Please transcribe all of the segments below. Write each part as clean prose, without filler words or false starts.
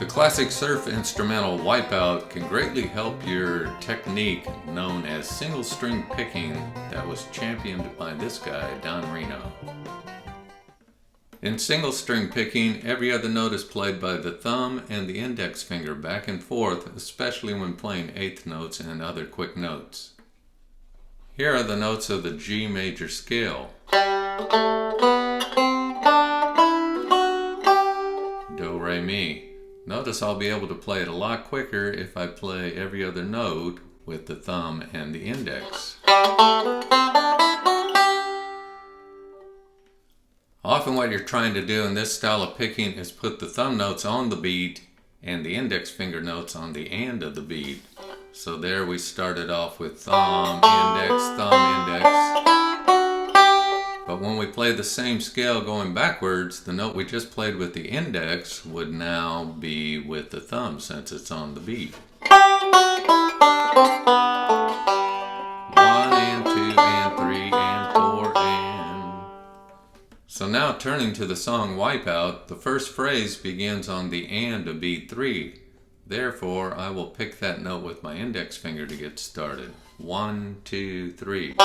classic surf instrumental Wipeout can greatly help your technique known as single string picking that was championed by this guy, Don Reno. In single string picking, every other note is played by the thumb and the index finger back and forth, especially when playing eighth notes and other quick notes. Here are the notes of the G major scale. Do, re, mi. Notice I'll be able to play it a lot quicker if I play every other note with the thumb and the index. Often what you're trying to do in this style of picking is put the thumb notes on the beat and the index finger notes on the end of the beat. So there we started off with thumb, index, but when we play the same scale going backwards, the note we just played with the index would now be with the thumb since it's on the beat. 1 and 2 and 3 and 4 and... So now turning to the song Wipeout, the first phrase begins on the and of beat 3. Therefore, I will pick that note with my index finger to get started. 1, 2, 3.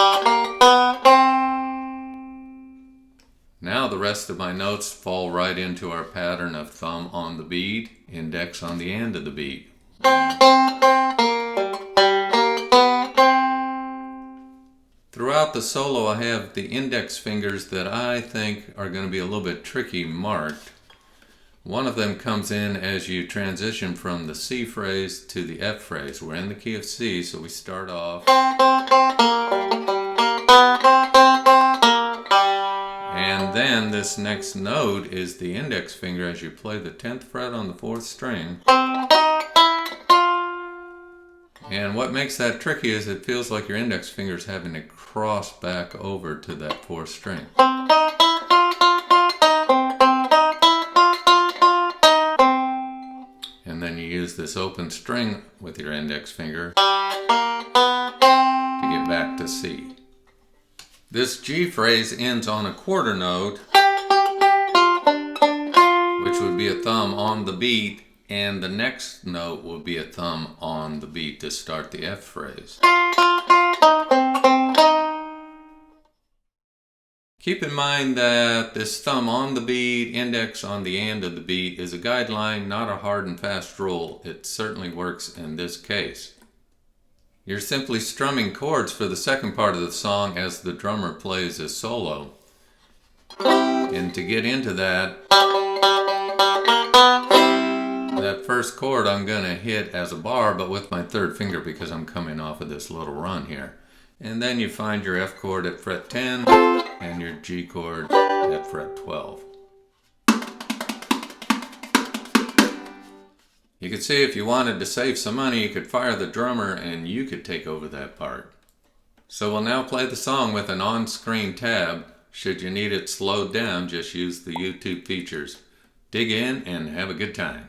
Now the rest of my notes fall right into our pattern of thumb on the beat, index on the end of the beat. Throughout the solo, I have the index fingers that I think are going to be a little bit tricky marked. One of them comes in as you transition from the C phrase to the F phrase. We're in the key of C, so we start off. And then this next note is the index finger as you play the 10th fret on the 4th string. And what makes that tricky is it feels like your index finger is having to cross back over to that 4th string. And then you use this open string with your index finger to get back to C. This G phrase ends on a quarter note, which would be a thumb on the beat, and the next note will be a thumb on the beat to start the F phrase. Keep in mind that this thumb on the beat, index on the end of the beat is a guideline, not a hard and fast rule. It certainly works in this case. You're simply strumming chords for the second part of the song as the drummer plays his solo. And to get into that first chord I'm going to hit as a bar, but with my third finger because I'm coming off of this little run here. And then you find your F chord at fret 10 and your G chord at fret 12. You could see if you wanted to save some money, you could fire the drummer and you could take over that part. So we'll now play the song with an on-screen tab. Should you need it slowed down, just use the YouTube features. Dig in and have a good time.